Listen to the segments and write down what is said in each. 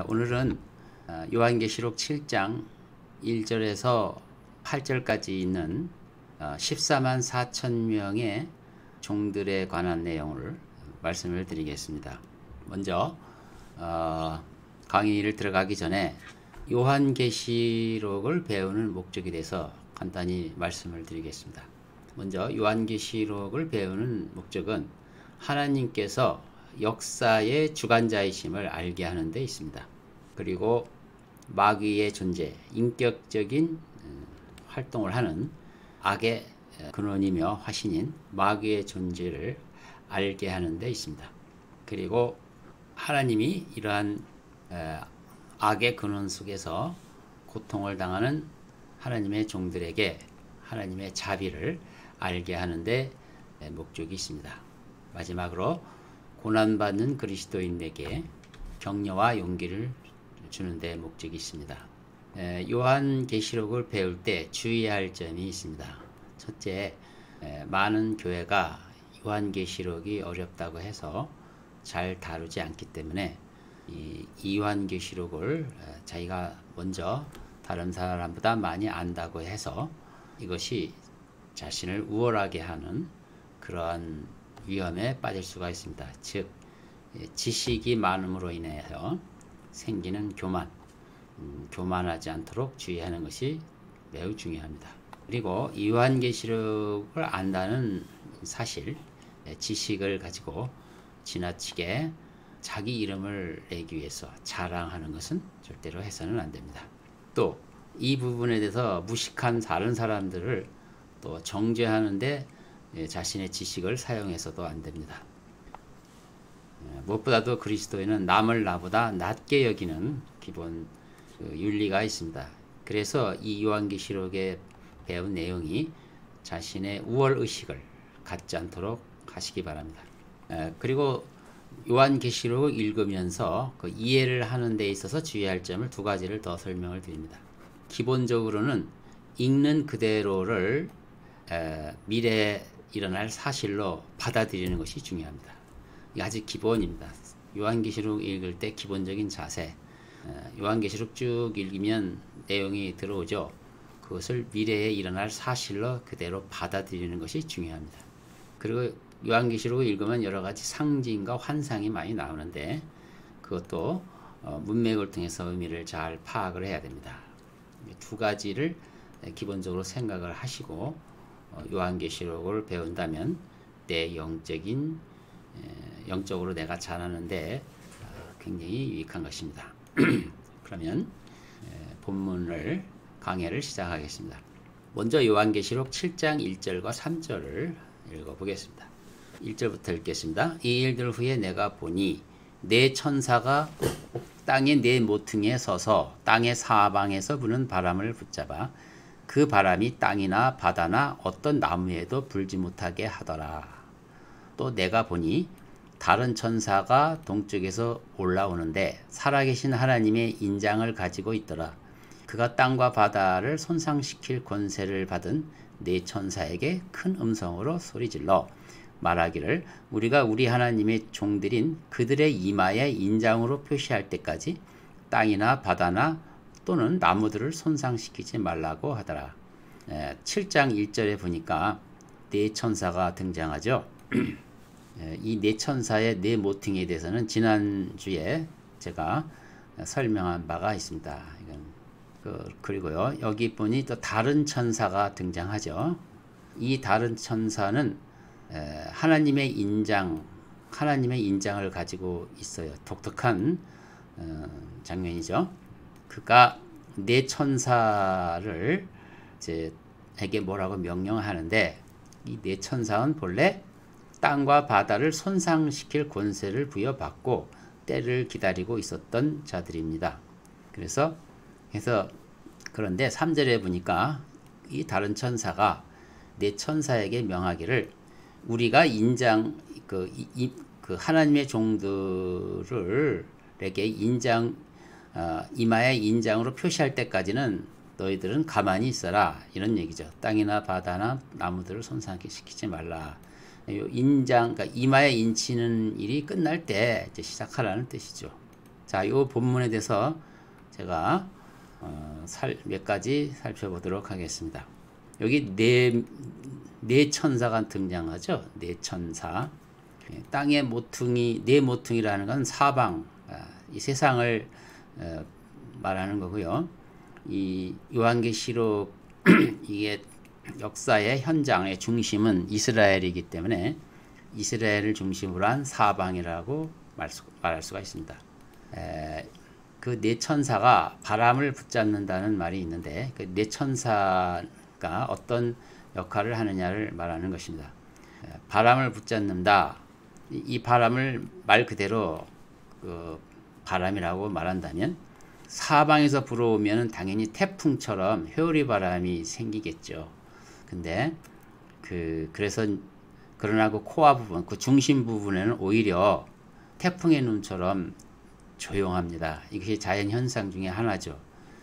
오늘은 요한계시록 7장 1절에서 8절까지 있는 14만 4천 명의 종들에 관한 내용을 말씀을 드리겠습니다. 먼저 강의를 들어가기 전에 요한계시록을 배우는 목적에 대해서 간단히 말씀을 드리겠습니다. 먼저 요한계시록을 배우는 목적은 하나님께서 역사의 주관자이심을 알게 하는 데 있습니다. 그리고 마귀의 존재, 인격적인 활동을 하는 악의 근원이며 화신인 마귀의 존재를 알게 하는 데 있습니다. 그리고 하나님이 이러한 악의 근원 속에서 고통을 당하는 하나님의 종들에게 하나님의 자비를 알게 하는 데 목적이 있습니다. 마지막으로 고난받는 그리스도인에게 격려와 용기를 주는 데 목적이 있습니다. 요한계시록을 배울 때 주의해야 할 점이 있습니다. 첫째, 많은 교회가 요한계시록이 어렵다고 해서 잘 다루지 않기 때문에 이 요한계시록을 자기가 먼저 다른 사람보다 많이 안다고 해서 이것이 자신을 우월하게 하는 그러한 위험에 빠질 수가 있습니다. 즉 지식이 많음으로 인해서 생기는 교만하지 않도록 주의하는 것이 매우 중요합니다. 그리고 요한계시록을 안다는 사실, 지식을 가지고 지나치게 자기 이름을 내기 위해서 자랑하는 것은 절대로 해서는 안 됩니다. 또 이 부분에 대해서 무식한 다른 사람들을 또 정죄하는데 자신의 지식을 사용해서도 안 됩니다. 무엇보다도 그리스도인은 남을 나보다 낮게 여기는 기본 윤리가 있습니다. 그래서 이 요한계시록에 배운 내용이 자신의 우월의식을 갖지 않도록 하시기 바랍니다. 그리고 요한계시록을 읽으면서 그 이해를 하는 데 있어서 주의할 점을 두 가지를 더 설명을 드립니다. 기본적으로는 읽는 그대로를 미래에 일어날 사실로 받아들이는 것이 중요합니다. 이게 아주 기본입니다. 요한계시록 읽을 때 기본적인 자세, 요한계시록 쭉 읽으면 내용이 들어오죠. 그것을 미래에 일어날 사실로 그대로 받아들이는 것이 중요합니다. 그리고 요한계시록을 읽으면 여러 가지 상징과 환상이 많이 나오는데 그것도 문맥을 통해서 의미를 잘 파악을 해야 됩니다. 두 가지를 기본적으로 생각을 하시고 요한계시록을 배운다면 내 영적으로 내가 자라는데 굉장히 유익한 것입니다. 그러면 본문을 강해를 시작하겠습니다. 먼저 요한계시록 7장 1절과 3절을 읽어보겠습니다. 1절부터 읽겠습니다. 이 일들 후에 내가 보니 네 천사가 땅의 네 모퉁이에 서서 땅의 사방에서 부는 바람을 붙잡아 그 바람이 땅이나 바다나 어떤 나무에도 불지 못하게 하더라. 또 내가 보니 다른 천사가 동쪽에서 올라오는데 살아계신 하나님의 인장을 가지고 있더라. 그가 땅과 바다를 손상시킬 권세를 받은 네 천사에게 큰 음성으로 소리질러 말하기를 우리가 우리 하나님의 종들인 그들의 이마에 인장으로 표시할 때까지 땅이나 바다나 또는 나무들을 손상시키지 말라고 하더라. 7장 1절에 보니까 네 천사가 등장하죠. 이 네 천사의 네 모퉁이에 대해서는 지난주에 제가 설명한 바가 있습니다. 그리고요, 여기 보니 또 다른 천사가 등장하죠. 이 다른 천사는 하나님의 인장을 가지고 있어요. 독특한 장면이죠. 그가 네 천사를 에게 뭐라고 명령하는데 이 네 천사는 본래 땅과 바다를 손상시킬 권세를 부여받고 때를 기다리고 있었던 자들입니다. 그런데 3절에 보니까 이 다른 천사가 네 천사에게 명하기를 우리가 하나님의 종들에게 이마에 인장으로 표시할 때까지는 너희들은 가만히 있어라, 이런 얘기죠. 땅이나 바다나 나무들을 손상시키지 말라. 그러니까 이마에 인치는 일이 끝날 때 이제 시작하라는 뜻이죠. 자, 이 본문에 대해서 제가 몇 가지 살펴보도록 하겠습니다. 여기 네 천사가 등장하죠. 네 천사. 땅의 모퉁이, 네 모퉁이라는 건 사방, 이 세상을 말하는 거고요. 이 요한계시록 이게 역사의 현장의 중심은 이스라엘이기 때문에 이스라엘을 중심으로 한 사방이라고 말할 수가 있습니다. 그 네 천사가 바람을 붙잡는다는 말이 있는데 그 네 천사가 어떤 역할을 하느냐를 말하는 것입니다. 바람을 붙잡는다. 이 바람을 말 그대로 그 바람이라고 말한다면 사방에서 불어오면 당연히 태풍처럼 회오리 바람이 생기겠죠. 근데 그래서 그러나 그 코어 부분, 그 중심 부분에는 오히려 태풍의 눈처럼 조용합니다. 이것이 자연 현상 중에 하나죠.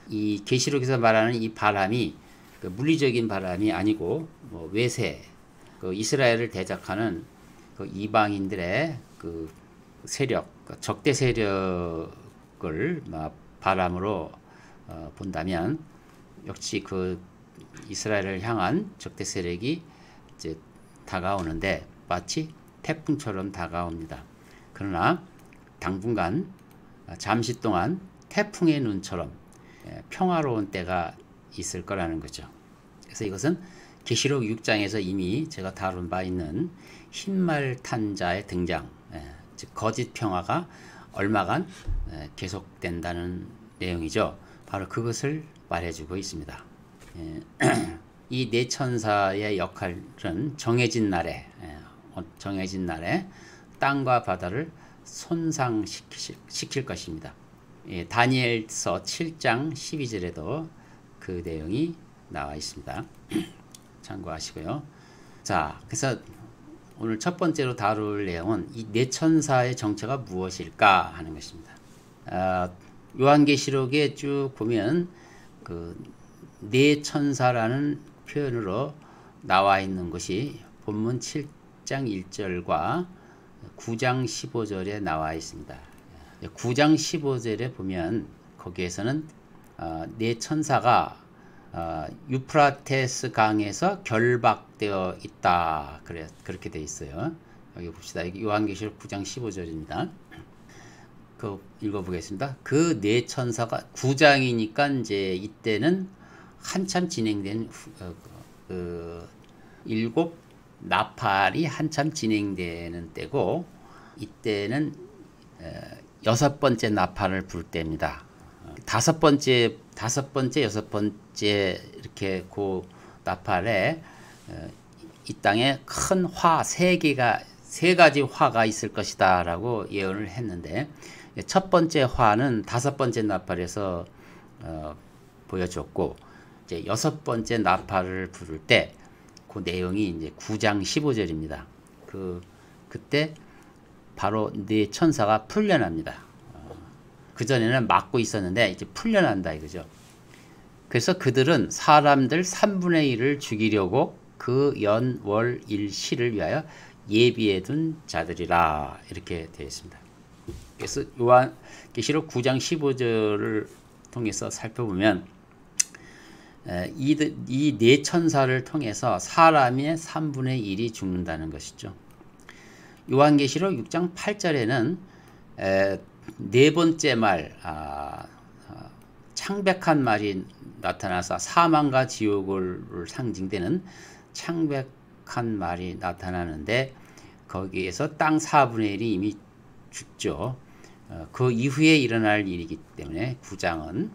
이 계시록에서 말하는 이 바람이 그 물리적인 바람이 아니고 뭐 외세, 그 이스라엘을 대적하는 그 이방인들의 그 세력, 그 적대 세력을 바람으로 본다면 역시 그 이스라엘을 향한 적대 세력이 이제 다가오는데 마치 태풍처럼 다가옵니다. 그러나 당분간 잠시 동안 태풍의 눈처럼 평화로운 때가 있을 거라는 거죠. 그래서 이것은 계시록 6장에서 이미 제가 다룬 바 있는 흰말 탄 자의 등장, 즉 거짓 평화가 얼마간 계속된다는 내용이죠. 바로 그것을 말해주고 있습니다. 이 네 천사의 역할은 정해진 날에 땅과 바다를 손상시킬 것입니다. 다니엘서 7장 12절에도 그 내용이 나와 있습니다. 참고하시고요. 자, 그래서 오늘 첫 번째로 다룰 내용은 이 네 천사의 정체가 무엇일까 하는 것입니다. 요한계시록에 쭉 보면 그 네 천사라는 표현으로 나와 있는 것이 본문 7장 1절과 9장 15절에 나와 있습니다. 9장 15절에 보면 거기에서는 네 천사가 유프라테스 강에서 결박되어 있다. 그렇게 되어 있어요. 여기 봅시다. 요한계시록 9장 15절입니다. 그 읽어보겠습니다. 그 네 천사가 9장이니까 이제 이때는 한참 진행된 일곱 나팔이 한참 진행되는 때고 이때는 여섯 번째 나팔을 불 때입니다. 다섯 번째, 여섯 번째 이렇게 그 나팔에 이 땅에 큰 화 세 가지 화가 있을 것이다라고 예언을 했는데 첫 번째 화는 다섯 번째 나팔에서 보여줬고 이제 여섯 번째 나팔을 부를 때 그 내용이 이제 9장 15절입니다. 그때 바로 네 천사가 풀려납니다. 그전에는 막고 있었는데 이제 풀려난다 이거죠. 그래서 그들은 사람들 3분의 1을 죽이려고 그 연, 월, 일, 시를 위하여 예비해 둔 자들이라 이렇게 되어 있습니다. 그래서 요한계시록 9장 15절을 통해서 살펴보면 이 네 천사를 통해서 사람의 3분의 1이 죽는다는 것이죠. 요한계시록 6장 8절에는 네 번째 말, 창백한 말이 나타나서 사망과 지옥을 상징되는 창백한 말이 나타나는데 거기에서 땅 4분의 1이 이미 죽죠. 그 이후에 일어날 일이기 때문에 9장은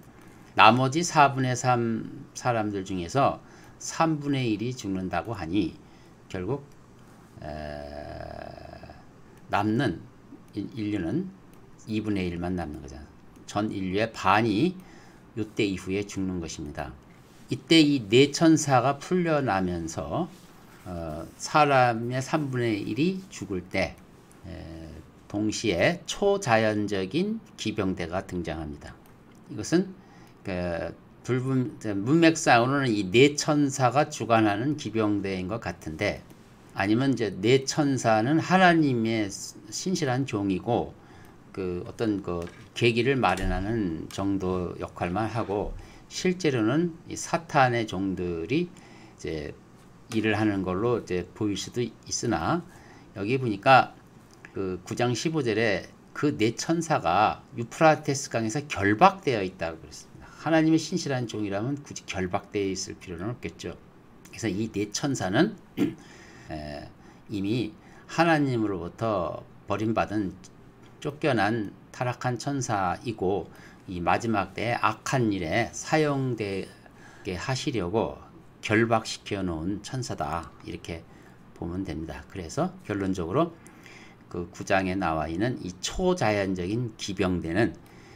나머지 4분의 3 사람들 중에서 3분의 1이 죽는다고 하니 결국 남는 인류는 2분의 1만 남는 거잖아요. 전 인류의 반이 이때 이후에 죽는 것입니다. 이때 이 네 천사가 풀려나면서 사람의 3분의 1이 죽을 때 동시에 초자연적인 기병대가 등장합니다. 이것은 문맥상으로는 이 네 천사가 주관하는 기병대인 것 같은데 아니면 이제 네 천사는 하나님의 신실한 종이고 그 어떤 그 계기를 마련하는 정도 역할만 하고, 실제로는 이 사탄의 종들이 이제 일을 하는 걸로 이제 보일 수도 있으나, 여기 보니까 그 9장 15절에 그 네 천사가 유프라테스 강에서 결박되어 있다고 그랬습니다. 하나님의 신실한 종이라면 굳이 결박되어 있을 필요는 없겠죠. 그래서 이 네 천사는 이미 하나님으로부터 버림받은 쫓겨난 타락한 천사이고, 이 마지막 때에 악한 일에 사용되게 하시려고 결박시켜 놓은 천사다, 이렇게 보면 됩니다. 그래서 결론적으로 그 9장에 나와 있는 이 초자연적인 기병대는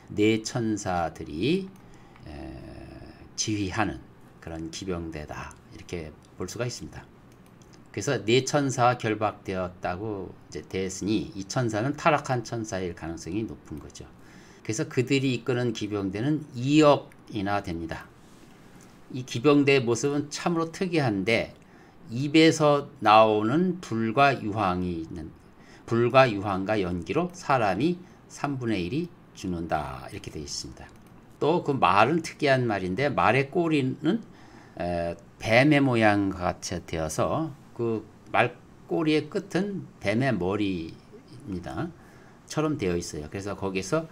네 천사들이 지휘하는 그런 기병대다, 이렇게 볼 수가 있습니다. 그래서 네 천사가 결박되었다고 이제 되었으니 이 천사는 타락한 천사일 가능성이 높은 거죠. 그래서 그들이 이끄는 기병대는 2억이나 됩니다. 이 기병대의 모습은 참으로 특이한데, 입에서 나오는 불과 유황과 연기로 사람이 3분의 1이 죽는다, 이렇게 되어 있습니다. 또 그 말은 특이한 말인데, 말의 꼬리는 뱀의 모양과 같이 되어서 그 말꼬리의 끝은 뱀의 머리입니다. 처럼 되어 있어요. 그래서 거기서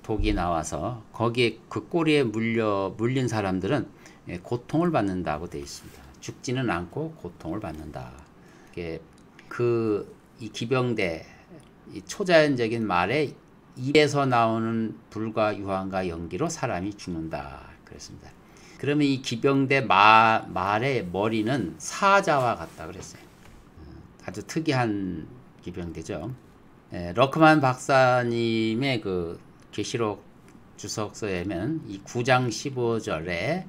독이 나와서 거기에 그 꼬리에 물린 사람들은 고통을 받는다고 되어 있습니다. 죽지는 않고 고통을 받는다. 이 기병대, 이 초자연적인 말에 입에서 나오는 불과 유황과 연기로 사람이 죽는다, 그랬습니다. 그러면 이 기병대 말의 머리는 사자와 같다 그랬어요. 아주 특이한 기병대죠. 러크만 박사님의 그 계시록 주석서에는 이 9장 15절에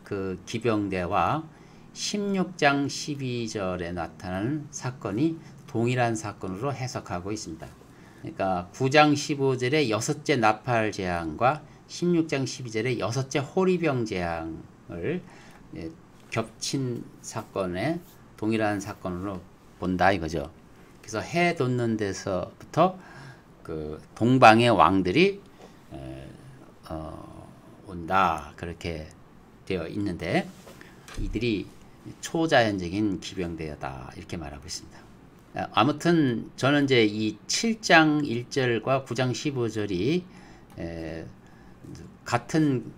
그 기병대와 16장 12절에 나타나는 사건이 동일한 사건으로 해석하고 있습니다. 그러니까 9장 15절에 여섯째 나팔 재앙과 16장 12절에 여섯째 호리병 재앙을 겹친 사건에 동일한 사건으로 본다 이거죠. 그래서 해 돋는 데서부터 그 동방의 왕들이 온다, 그렇게 되어 있는데, 이들이 초자연적인 기병대다, 이렇게 말하고 있습니다. 아무튼 저는 이제 이 7장 1절과 9장 15절이 같은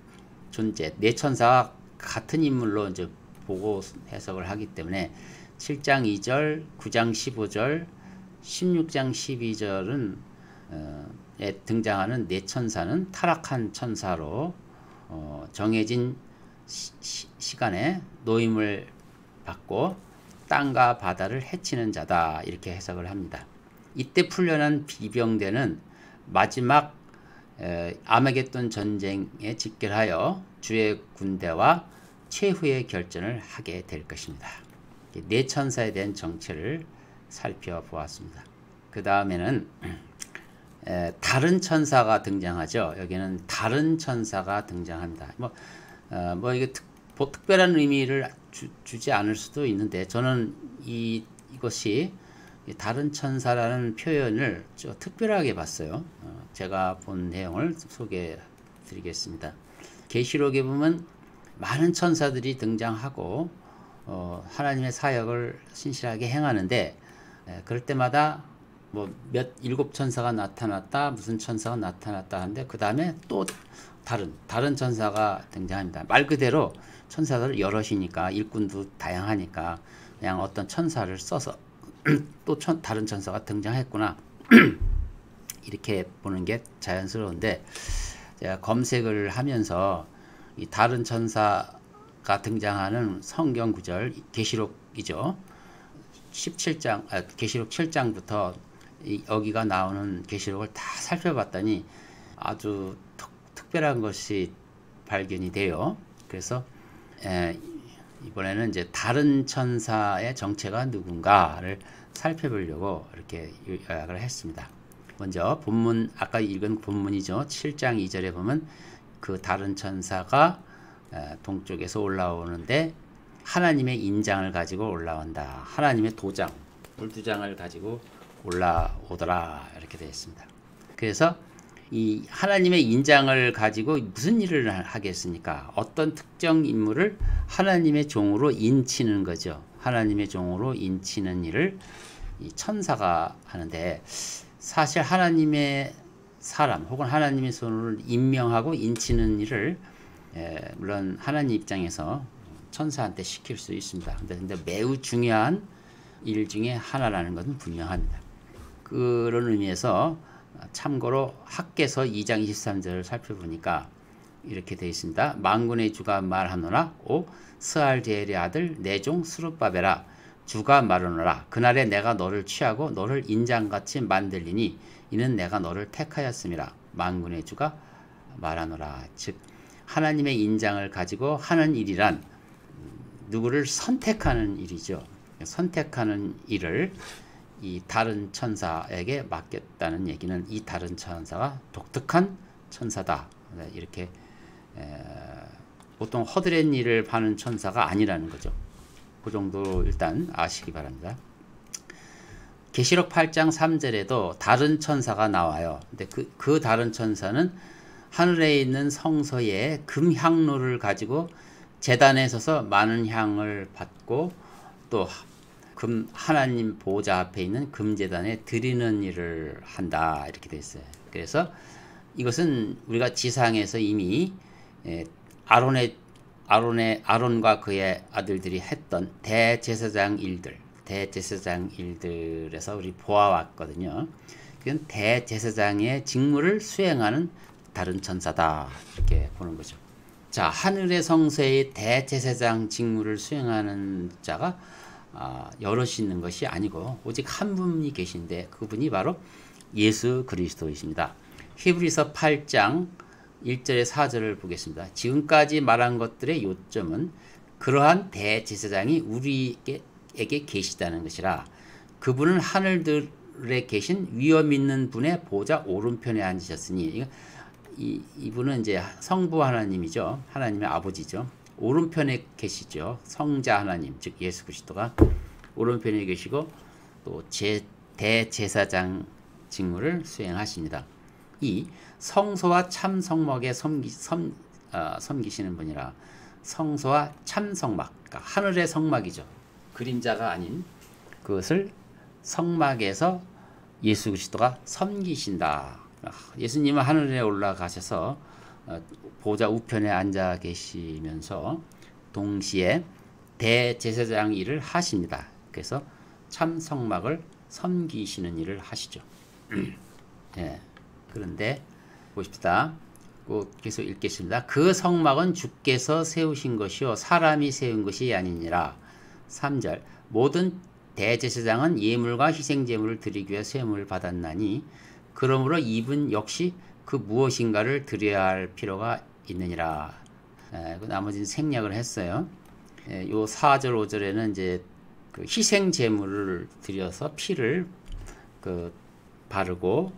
존재, 네 천사가 같은 인물로 이제 보고 해석을 하기 때문에 7장 2절, 9장 15절, 16장 12절은 등장하는 네 천사는 타락한 천사로 정해진 시간에 노임을 받고 땅과 바다를 해치는 자다, 이렇게 해석을 합니다. 이때 풀려난 비병대는 마지막 아마겟돈 전쟁에 직결하여 주의 군대와 최후의 결전을 하게 될 것입니다. 네 천사에 대한 정체를 살펴보았습니다. 그 다음에는 다른 천사가 등장하죠. 여기는 다른 천사가 등장합니다. 이게 특별한 의미를 주지 않을 수도 있는데, 저는 이것이 다른 천사라는 표현을 특별하게 봤어요. 제가 본 내용을 소개해 드리겠습니다. 계시록에 보면 많은 천사들이 등장하고 하나님의 사역을 신실하게 행하는데, 그럴 때마다 일곱 천사가 나타났다, 무슨 천사가 나타났다 하는데, 그 다음에 또 다른 천사가 등장합니다. 말 그대로 천사들 여럿이니까, 일꾼도 다양하니까 그냥 어떤 천사를 써서 또 다른 천사가 등장했구나 이렇게 보는 게 자연스러운데, 제가 검색을 하면서 이 다른 천사가 등장하는 성경 구절, 계시록이죠. 계시록 7장부터 여기가 나오는 계시록을 다 살펴봤더니 아주 특별한 것이 발견이 돼요. 그래서 이번에는 이제 다른 천사의 정체가 누군가를 살펴보려고 이렇게 요약을 했습니다. 먼저 아까 읽은 본문이죠. 7장 2절에 보면 그 다른 천사가 동쪽에서 올라오는데 하나님의 인장을 가지고 올라온다. 하나님의 도장, 물두장을 가지고 올라오더라, 이렇게 되어 있습니다. 그래서 이 하나님의 인장을 가지고 무슨 일을 하겠습니까? 어떤 특정 인물을 하나님의 종으로 인치는 거죠. 하나님의 종으로 인치는 일을 이 천사가 하는데, 사실 하나님의 사람 혹은 하나님의 손을 임명하고 인치는 일을 물론 하나님 입장에서 천사한테 시킬 수 있습니다. 근데 매우 중요한 일 중에 하나라는 것은 분명합니다. 그런 의미에서 참고로 학개서 2장 23절을 살펴보니까 이렇게 되어 있습니다. 만군의 주가 말하노라. 오 스알디엘의 아들 내 종 스룹바벨아, 주가 말하노라. 그날에 내가 너를 취하고 너를 인장같이 만들리니 이는 내가 너를 택하였음이라. 만군의 주가 말하노라. 즉 하나님의 인장을 가지고 하는 일이란 누구를 선택하는 일이죠. 선택하는 일을 이 다른 천사에게 맡겼다는 얘기는 이 다른 천사가 독특한 천사다. 이렇게 보통 허드렛 일을 하는 천사가 아니라는 거죠. 그 정도 일단 아시기 바랍니다. 계시록 8장 3절에도 다른 천사가 나와요. 근데 그 다른 천사는 하늘에 있는 성소에 금향로를 가지고 제단에 서서 많은 향을 받고 또 하나님 보호자 앞에 있는 금제단에 드리는 일을 한다. 이렇게 되어 있어요. 그래서 이것은 우리가 지상에서 이미 아론과 그의 아들들이 했던 대제사장 일들에서 우리 보아왔거든요. 그건 대제사장의 직무를 수행하는 다른 천사다. 이렇게 보는 거죠. 자, 하늘의 성소의 대제사장 직무를 수행하는 자가 여럿이 있는 것이 아니고 오직 한 분이 계신데 그분이 바로 예수 그리스도이십니다. 히브리서 8장 1절에 4절을 보겠습니다. 지금까지 말한 것들의 요점은 그러한 대제사장이 우리에게 계시다는 것이라. 그분은 하늘들에 계신 위엄 있는 분의 보좌 오른편에 앉으셨으니, 이분은 이제 성부 하나님이죠. 하나님의 아버지죠. 오른편에 계시죠. 성자 하나님, 즉 예수 그리스도가 오른편에 계시고 또 대제사장 직무를 수행하십니다. 이 성소와 참 성막에 섬기시는 분이라. 성소와 참 성막, 그러니까 하늘의 성막이죠. 그림자가 아닌 그것을 성막에서 예수 그리스도가 섬기신다. 예수님은 하늘에 올라가셔서 보좌 우편에 앉아 계시면서 동시에 대제사장 일을 하십니다. 그래서 참 성막을 섬기시는 일을 하시죠. 네. 그런데 보십시다. 꼭 계속 읽겠습니다. 그 성막은 주께서 세우신 것이요 사람이 세운 것이 아니니라. 3절 모든 대제사장은 예물과 희생제물을 드리기 위해 세움을 받았나니 그러므로 이분 역시 그 무엇인가를 드려야 할 필요가 있느니라. 나머지는 생략을 했어요. 요 4절 5절에는 이제 그 희생제물을 드려서 피를 바르고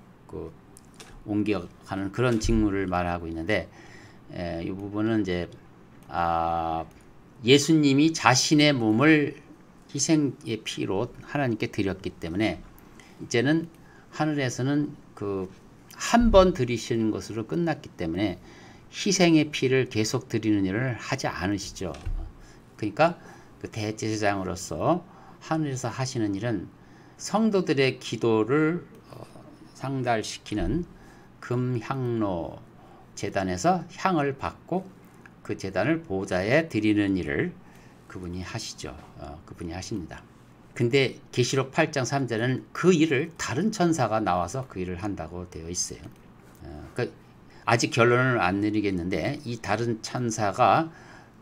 옮겨가는 그런 직무를 말하고 있는데, 이 부분은 이제 예수님이 자신의 몸을 희생의 피로 하나님께 드렸기 때문에 이제는 하늘에서는 한 번 드리시는 것으로 끝났기 때문에 희생의 피를 계속 드리는 일을 하지 않으시죠. 그러니까 그 대제사장으로서 하늘에서 하시는 일은 성도들의 기도를 상달시키는 금향로 제단에서 향을 받고 그 제단을 보좌에 드리는 일을 그분이 하시죠. 그분이 하십니다. 근데 계시록 8장 3절은 그 일을 다른 천사가 나와서 그 일을 한다고 되어 있어요. 그러니까 아직 결론을 안 내리겠는데 이 다른 천사가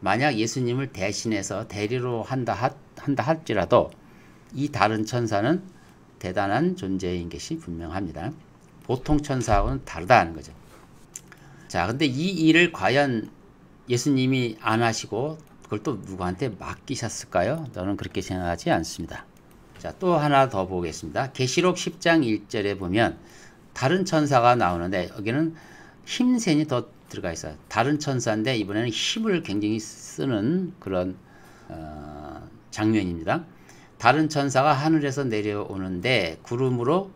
만약 예수님을 대신해서 대리로 한다 할지라도 이 다른 천사는 대단한 존재인 것이 분명합니다. 보통 천사하고는 다르다는 거죠. 자, 근데 이 일을 과연 예수님이 안 하시고 그걸 또 누구한테 맡기셨을까요? 저는 그렇게 생각하지 않습니다. 자, 또 하나 더 보겠습니다. 계시록 10장 1절에 보면 다른 천사가 나오는데 여기는 힘센이 더 들어가 있어요. 다른 천사인데 이번에는 힘을 굉장히 쓰는 그런 장면입니다. 다른 천사가 하늘에서 내려오는데 구름으로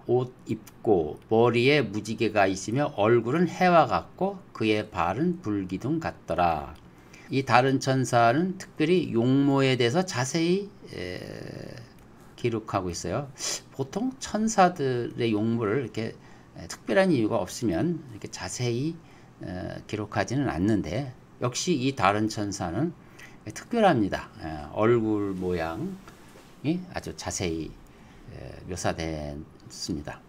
옷 입고 머리에 무지개가 있으며 얼굴은 해와 같고 그의 발은 불기둥 같더라. 이 다른 천사는 특별히 용모에 대해서 자세히 기록하고 있어요. 보통 천사들의 용모를 이렇게 특별한 이유가 없으면 이렇게 자세히 기록하지는 않는데 역시 이 다른 천사는 특별합니다. 얼굴 모양이 아주 자세히 묘사됐습니다.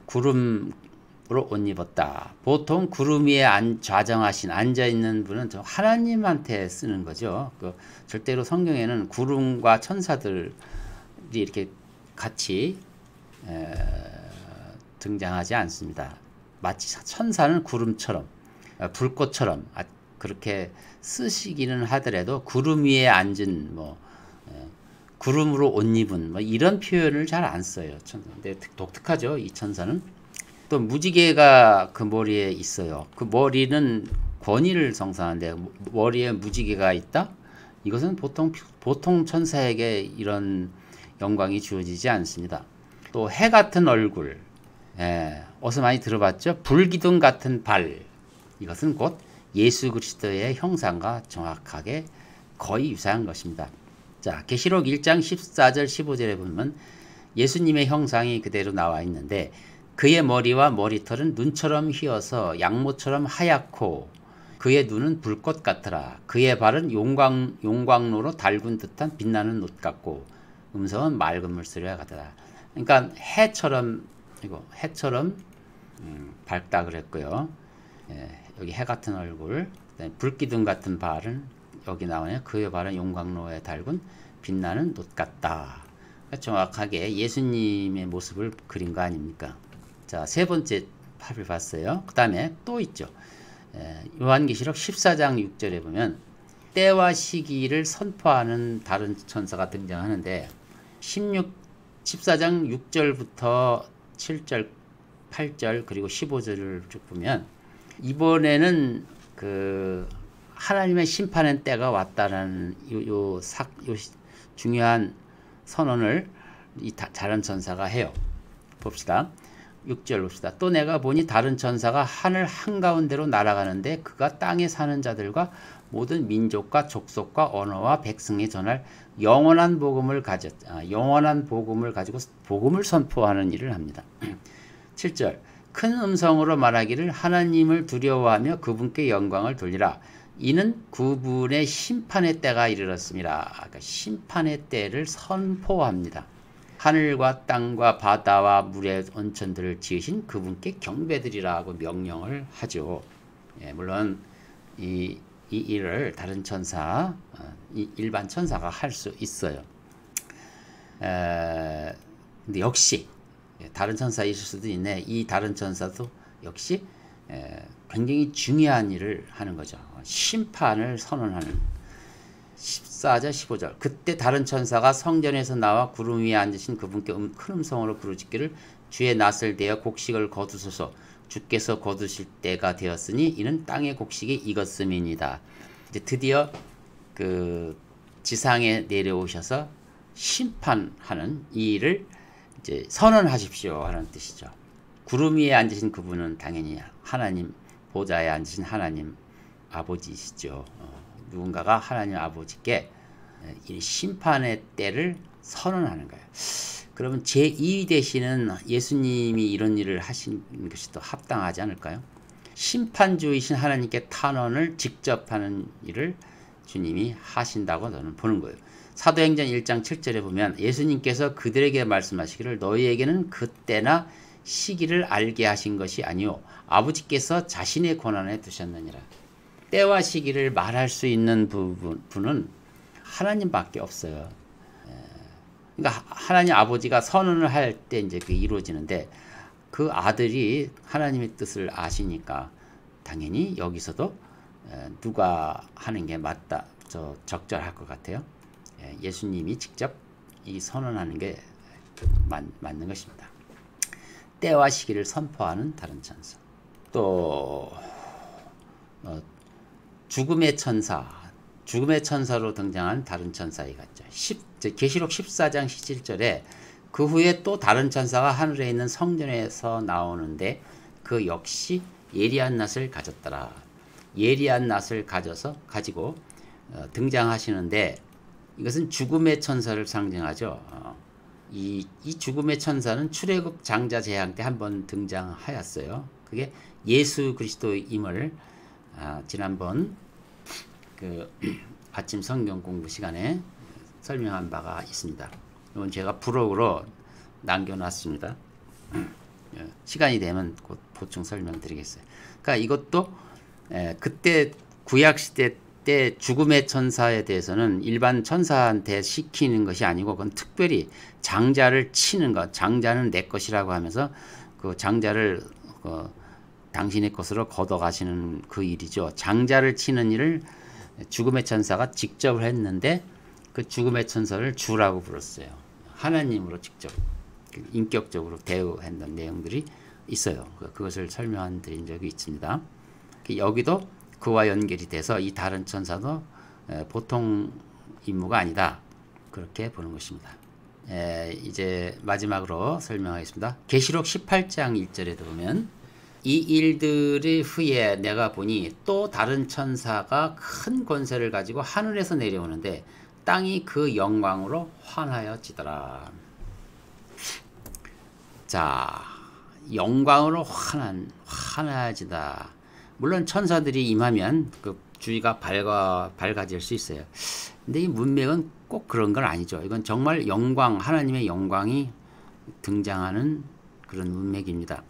구름으로 옷 입었다. 보통 구름 위에 좌정하신 앉아있는 분은 하나님한테 쓰는 거죠. 절대로 성경에는 구름과 천사들이 이렇게 같이 등장하지 않습니다. 마치 천사는 구름처럼 불꽃처럼 그렇게 쓰시기는 하더라도 구름 위에 앉은 구름으로 옷 입은 이런 표현을 잘 안 써요. 근데 독특하죠. 이 천사는. 또 무지개가 그 머리에 있어요. 그 머리는 권위를 상징하는데 머리에 무지개가 있다? 이것은 보통 천사에게 이런 영광이 주어지지 않습니다. 또 해 같은 얼굴, 어서 많이 들어봤죠? 불기둥 같은 발, 이것은 곧 예수 그리스도의 형상과 정확하게 거의 유사한 것입니다. 자, 계시록 1장 14절 15절에 보면 예수님의 형상이 그대로 나와 있는데 그의 머리와 머리털은 눈처럼 휘어서 양모처럼 하얗고 그의 눈은 불꽃 같더라. 그의 발은 용광로로 달군 듯한 빛나는 옷 같고 음성은 맑은 물소리와 같더라. 그러니까 해처럼 밝다 그랬고요. 여기 해 같은 얼굴, 불기둥 같은 발은 여기 나오네요. 그의 발은 용광로에 달군 빛나는 옷 같다. 정확하게 예수님의 모습을 그린 거 아닙니까? 자, 세 번째 팝을 봤어요. 그 다음에 또 있죠. 요한계시록 14장 6절에 보면 때와 시기를 선포하는 다른 천사가 등장하는데 14장 6절부터 7절, 8절 그리고 15절을 쭉 보면 이번에는 하나님의 심판의 때가 왔다는 요 중요한 선언을 이 다른 천사가 해요. 봅시다. 6절 봅시다. 또 내가 보니 다른 천사가 하늘 한가운데로 날아가는데 그가 땅에 사는 자들과 모든 민족과 족속과 언어와 백성에 전할 영원한 복음을 가지고 복음을 선포하는 일을 합니다. 7절 큰 음성으로 말하기를 하나님을 두려워하며 그분께 영광을 돌리라. 이는 그분의 심판의 때가 이르렀습니다. 그러니까 심판의 때를 선포합니다. 하늘과 땅과 바다와 물의 온천들을 지으신 그분께 경배드리라고 명령을 하죠. 물론 이 일을 다른 천사, 일반 천사가 할 수 있어요. 근데 역시 다른 천사 있을 수도 있네. 이 다른 천사도 역시 굉장히 중요한 일을 하는 거죠. 심판을 선언하는 14절 15절 그때 다른 천사가 성전에서 나와 구름 위에 앉으신 그분께 큰 음성으로 부르짖기를 주의 낫을 대어 곡식을 거두소서 주께서 거두실 때가 되었으니 이는 땅의 곡식이 익었음이니이다. 이제 드디어 지상에 내려오셔서 심판하는 이 일을 이제 선언하십시오 하는 뜻이죠. 구름 위에 앉으신 그분은 당연히 하나님 보좌에 앉으신 하나님 아버지시죠. 누군가가 하나님 아버지께 이 심판의 때를 선언하는 거예요. 그러면 제2 되시는 예수님이 이런 일을 하신 것이 더 합당하지 않을까요? 심판주이신 하나님께 탄원을 직접 하는 일을 주님이 하신다고 저는 보는 거예요. 사도행전 1장 7절에 보면 예수님께서 그들에게 말씀하시기를 너희에게는 그때나 시기를 알게 하신 것이 아니요 아버지께서 자신의 권한에 두셨느니라. 때와 시기를 말할 수 있는 분은 하나님밖에 없어요. 그러니까 하나님 아버지가 선언을 할 때 이제 그게 이루어지는데 그 아들이 하나님의 뜻을 아시니까 당연히 여기서도 누가 하는 게 맞다, 적절할 것 같아요. 예수님이 직접 이 선언하는 게 맞는 것입니다. 때와 시기를 선포하는 다른 천사. 또 죽음의 천사로 등장한 다른 천사에 갔죠. 계시록 14장 17절에 그 후에 또 다른 천사가 하늘에 있는 성전에서 나오는데 그 역시 예리한 낯을 가졌더라. 예리한 낯을 가지고 등장하시는데 이것은 죽음의 천사를 상징하죠. 이 죽음의 천사는 출애굽 장자 재앙 때 한번 등장하였어요. 그게 예수 그리스도임을 지난번 그 아침 성경 공부 시간에 설명한 바가 있습니다. 이건 제가 부록으로 남겨놨습니다. 시간이 되면 곧 보충 설명드리겠어요. 그러니까 이것도 그때 구약 시대 때 죽음의 천사에 대해서는 일반 천사한테 시키는 것이 아니고 그건 특별히 장자를 치는 것, 장자는 내 것이라고 하면서 그 장자를 당신의 것으로 걷어가시는 그 일이죠. 장자를 치는 일을 죽음의 천사가 직접 했는데 그 죽음의 천사를 주라고 불렀어요. 하나님으로 직접 인격적으로 대우했던 내용들이 있어요. 그것을 설명 드린 적이 있습니다. 여기도 그와 연결이 돼서 이 다른 천사도 보통 임무가 아니다. 그렇게 보는 것입니다. 이제 마지막으로 설명하겠습니다. 계시록 18장 1절에도 보면 이 일들의 후에 내가 보니 또 다른 천사가 큰 권세를 가지고 하늘에서 내려오는데 땅이 그 영광으로 환하여지더라. 자, 영광으로 환하여지다. 물론 천사들이 임하면 그 주위가 밝아질 수 있어요. 근데 이 문맥은 꼭 그런 건 아니죠. 이건 정말 영광, 하나님의 영광이 등장하는 그런 문맥입니다.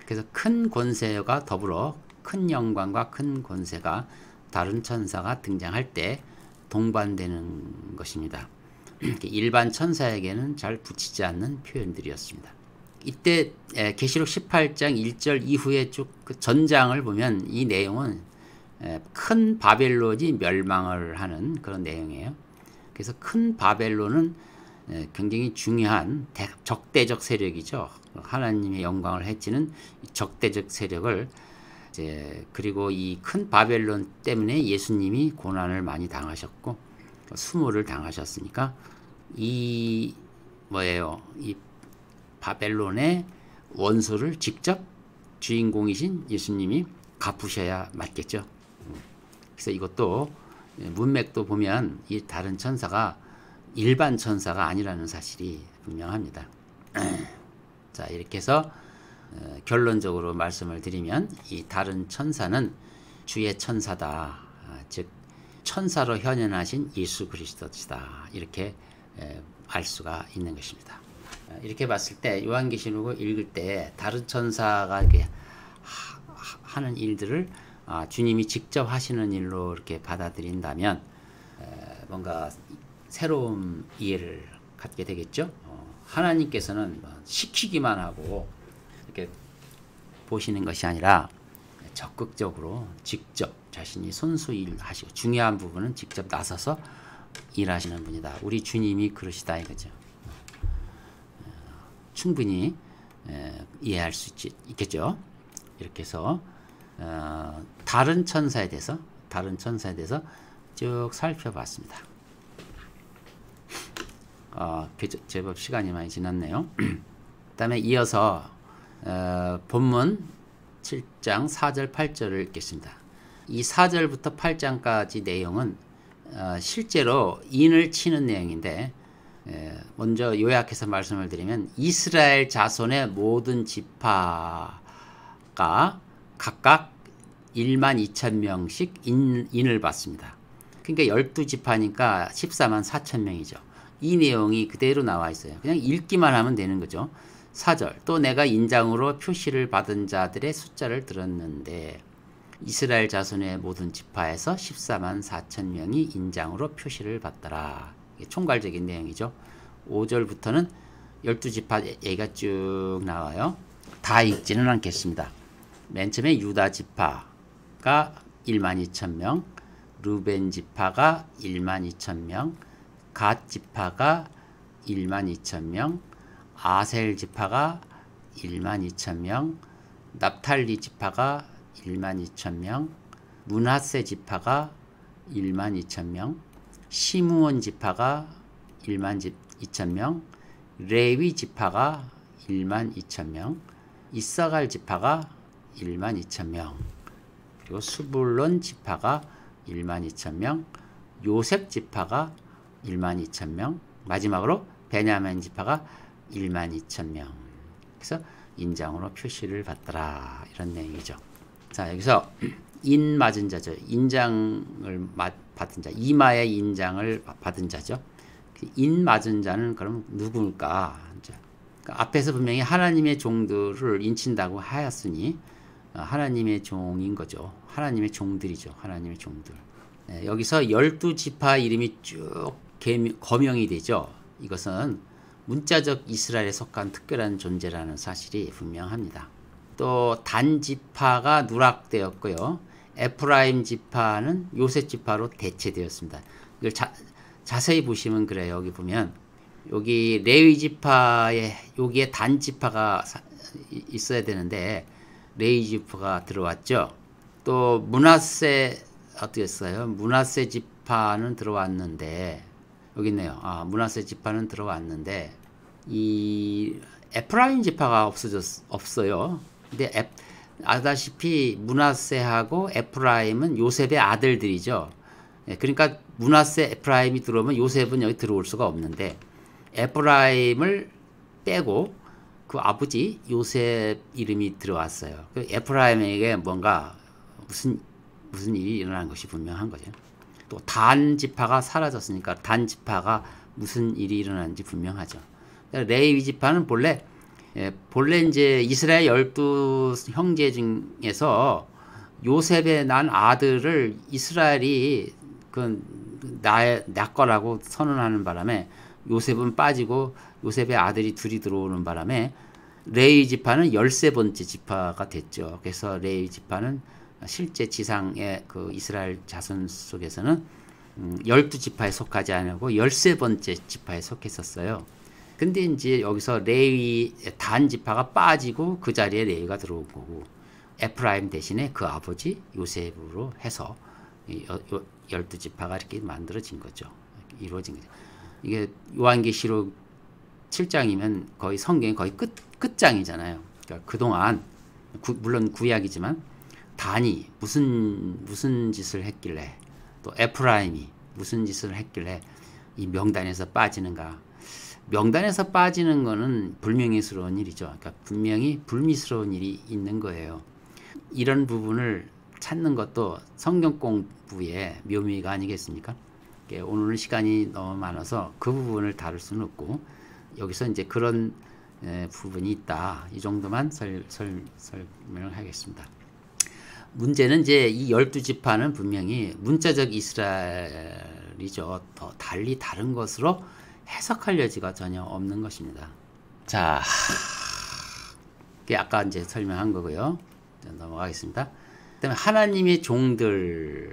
그래서 큰 권세가 더불어 큰 영광과 큰 권세가 다른 천사가 등장할 때 동반되는 것입니다. 일반 천사에게는 잘 붙이지 않는 표현들이었습니다. 이때 계시록 18장 1절 이후에 쭉 그 전장을 보면 이 내용은 큰 바벨론이 멸망을 하는 그런 내용이에요. 그래서 큰 바벨론은 굉장히 중요한 적대적 세력이죠. 하나님의 영광을 해치는 적대적 세력을 그리고 이 큰 바벨론 때문에 예수님이 고난을 많이 당하셨고 수모를 당하셨으니까 이 바벨론의 원수를 직접 주인공이신 예수님이 갚으셔야 맞겠죠. 그래서 이것도 문맥도 보면 이 다른 천사가 일반 천사가 아니라는 사실이 분명합니다. 자, 이렇게 해서 결론적으로 말씀을 드리면 이 다른 천사는 주의 천사다. 즉 천사로 현현하신 예수 그리스도시다. 이렇게 알 수가 있는 것입니다. 이렇게 봤을 때 요한계시록을 읽을 때 다른 천사가 이렇게 하는 일들을 주님이 직접 하시는 일로 이렇게 받아들인다면 뭔가 새로운 이해를 갖게 되겠죠. 하나님께서는 시키기만 하고 이렇게 보시는 것이 아니라 적극적으로 직접 자신이 손수 일하시고 중요한 부분은 직접 나서서 일하시는 분이다. 우리 주님이 그러시다 이거죠. 충분히 이해할 수 있겠죠. 이렇게 해서 다른 천사에 대해서 쭉 살펴봤습니다. 제법 시간이 많이 지났네요. 그 다음에 이어서 본문 7장 4절 8절을 읽겠습니다. 이 4절부터 8장까지 내용은 실제로 인을 치는 내용인데 먼저 요약해서 말씀을 드리면 이스라엘 자손의 모든 지파가 각각 12,000명씩 인을 받습니다. 그러니까 12지파니까 144,000명이죠. 이 내용이 그대로 나와 있어요. 그냥 읽기만 하면 되는 거죠. 4절 또 내가 인장으로 표시를 받은 자들의 숫자를 들었는데 이스라엘 자손의 모든 지파에서 144,000명이 인장으로 표시를 받더라. 총괄적인 내용이죠. 5절부터는 12지파 얘기가 쭉 나와요. 다 읽지는 않겠습니다. 맨 처음에 유다 지파가 12,000명, 루벤 지파가 12,000명, 갓 지파가 12,000명, 아셀 지파가 12,000명, 납탈리 지파가 12,000명, 므낫세 지파가 12,000명, 시므온 지파가 12,000명, 레위 지파가 12,000명, 이사갈 지파가 12,000명, 그리고 스불론 지파가 12,000명, 요셉 지파가 12,000명, 마지막으로 베냐민 지파가 12,000명. 그래서 인장으로 표시를 받더라, 이런 내용이죠. 자, 여기서 인 맞은 자죠. 인장을 받은 자, 이마에 인장을 받은 자죠. 인 맞은 자는 그럼 누구일까? 그러니까 앞에서 분명히 하나님의 종들을 인친다고 하였으니 하나님의 종인 거죠. 하나님의 종들이죠. 하나님의 종들. 네, 여기서 12지파 이름이 쭉 거명이 되죠. 이것은 문자적 이스라엘에 속한 특별한 존재라는 사실이 분명합니다. 또 단 지파가 누락되었고요. 에프라임 지파는 요셉 지파로 대체되었습니다. 이걸 자세히 보시면 그래요. 여기 보면 여기 레위 지파에 여기에 단 지파가 있어야 되는데 레위 지파가 들어왔죠. 또 므낫세 어떻게 했어요? 므낫세 지파는 들어왔는데 여기 있네요. 므낫세 지파는 들어왔는데 이 에프라임 지파가 없어요. 근데 아다시피 므낫세하고 에프라임은 요셉의 아들들이죠. 그러니까 므낫세 에프라임이 들어오면 요셉은 여기 들어올 수가 없는데 에프라임을 빼고 그 아버지 요셉 이름이 들어왔어요. 그 에프라임에게 뭔가 무슨 일이 일어난 것이 분명한 거죠. 또 단 지파가 사라졌으니까 단 지파가 무슨 일이 일어났는지 분명하죠. 레위 지파는 본래 이제 이스라엘 12형제 중에서 요셉의 난 아들을 이스라엘이 내 거라고 선언하는 바람에 요셉은 빠지고 요셉의 아들이 둘이 들어오는 바람에 레위 지파는 13번째 지파가 됐죠. 그래서 레위 지파는 실제 지상의 그 이스라엘 자손 속에서는 12지파에 속하지 않고 13번째 지파에 속했었어요. 근데 이제 여기서 레위 단 지파가 빠지고 그 자리에 레위가 들어온 거고 에프라임 대신에 그 아버지 요셉으로 해서 12지파가 이렇게 만들어진 거죠. 이루어진 거죠. 이게 요한계시록 7장이면 거의 성경의 거의 끝장이잖아요. 그러니까 그동안 물론 구약이지만 단이 무슨 짓을 했길래 또 에프라임이 무슨 짓을 했길래 이 명단에서 빠지는가. 명단에서 빠지는 거는 불명예스러운 일이죠. 그러니까 분명히 불미스러운 일이 있는 거예요. 이런 부분을 찾는 것도 성경 공부의 묘미가 아니겠습니까? 오늘은 시간이 너무 많아서 그 부분을 다룰 수는 없고 여기서 이제 그런 부분이 있다. 이 정도만 설명을 하겠습니다. 문제는 이제 이 12지파는 분명히 문자적 이스라엘이죠. 더 달리 다른 것으로 해석할 여지가 전혀 없는 것입니다. 자, 아까 이제 설명한 거고요. 넘어가겠습니다. 그다음에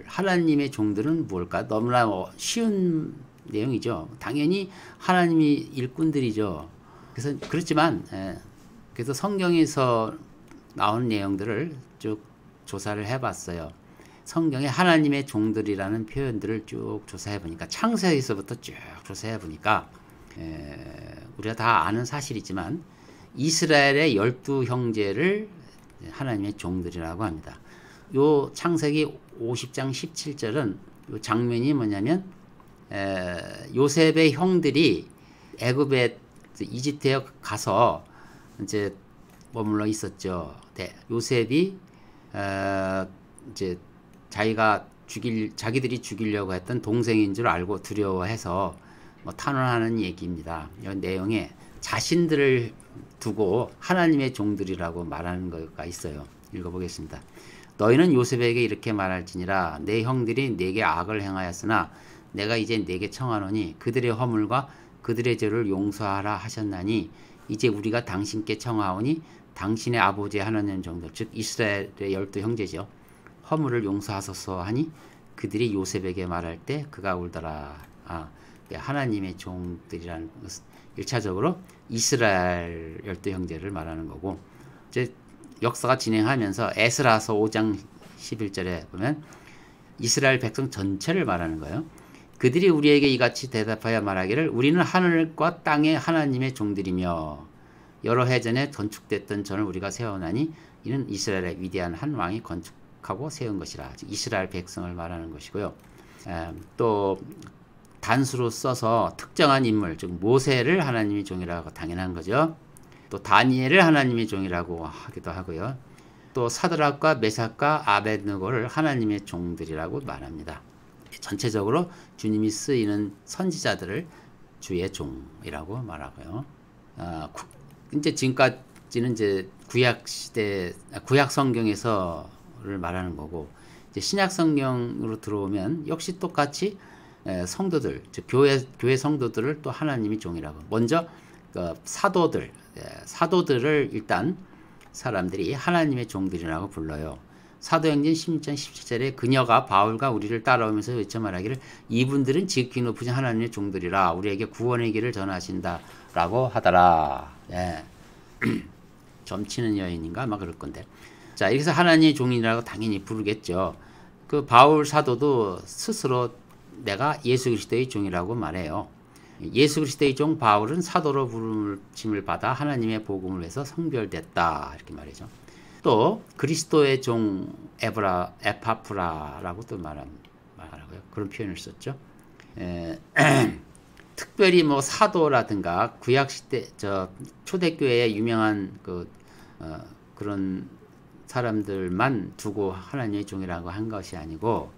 하나님의 종들은 뭘까? 너무나 쉬운 내용이죠. 당연히 하나님이 일꾼들이죠. 그렇지만 그래서 성경에서 나오는 내용들을 쭉 조사를 해봤어요. 성경에 하나님의 종들이라는 표현들을 쭉 조사해 보니까 창세기서부터 쭉 조사해 보니까 우리가 다 아는 사실이지만 이스라엘의 12형제를 하나님의 종들이라고 합니다. 요 창세기 50장 17절은 요 장면이 뭐냐면 요셉의 형들이 애굽에 이집트에 가서 이제 머물러 있었죠. 네, 요셉이 이제 자기들이 죽이려고 했던 동생인 줄 알고 두려워해서 탄원하는 얘기입니다. 이 내용에 자신들을 두고 하나님의 종들이라고 말하는 거가 있어요. 읽어보겠습니다. 너희는 요셉에게 이렇게 말할지니라 내 형들이 내게 악을 행하였으나 내가 이제 내게 청하노니 그들의 허물과 그들의 죄를 용서하라 하셨나니 이제 우리가 당신께 청하오니 당신의 아버지 하나님 종들 즉 이스라엘의 12형제죠. 허물을 용서하소서 하니 그들이 요셉에게 말할 때 그가 울더라. 하나님의 종들이라는 것은 1차적으로 이스라엘 12형제를 말하는 거고 이제 역사가 진행하면서 에스라서 5장 11절에 보면 이스라엘 백성 전체를 말하는 거예요. 그들이 우리에게 이같이 대답하여 말하기를 우리는 하늘과 땅의 하나님의 종들이며 여러 해 전에 건축됐던 전을 우리가 세워나니 이는 이스라엘의 위대한 한 왕이 건축하고 세운 것이라. 즉 이스라엘 백성을 말하는 것이고요. 또 단수로 써서 특정한 인물, 즉 모세를 하나님의 종이라고 당연한 거죠. 또 다니엘을 하나님의 종이라고 하기도 하고요. 또 사드락과 메삭과 아벳느고를 하나님의 종들이라고 말합니다. 전체적으로 주님이 쓰이는 선지자들을 주의 종이라고 말하고요. 이제 지금까지는 이제 구약 시대, 구약 성경에서를 말하는 거고, 이제 신약 성경으로 들어오면 역시 똑같이 성도들, 즉 교회 성도들을 또 하나님이 종이라고. 먼저 사도들을 일단 사람들이 하나님의 종들이라고 불러요. 사도행전 16장 17절에 그녀가 바울과 우리를 따라오면서 외쳐 말하기를 이분들은 지극히 높으신 하나님의 종들이라 우리에게 구원의 길을 전하신다라고 하더라. 예. 점치는 여인인가 막 그럴 건데. 자, 여기서 하나님의 종이라고 당연히 부르겠죠. 그 바울 사도도 스스로 내가 예수 그리스도의 종이라고 말해요. 예수 그리스도의 종 바울은 사도로 부름을 받아 하나님의 복음을 위해서 성별됐다 이렇게 말이죠. 또 그리스도의 종 에파프라라고 또 말하고요. 그런 표현을 썼죠. 특별히 뭐 사도라든가 구약 시대 초대교회의 유명한 그런 사람들만 두고 하나님의 종이라고 한 것이 아니고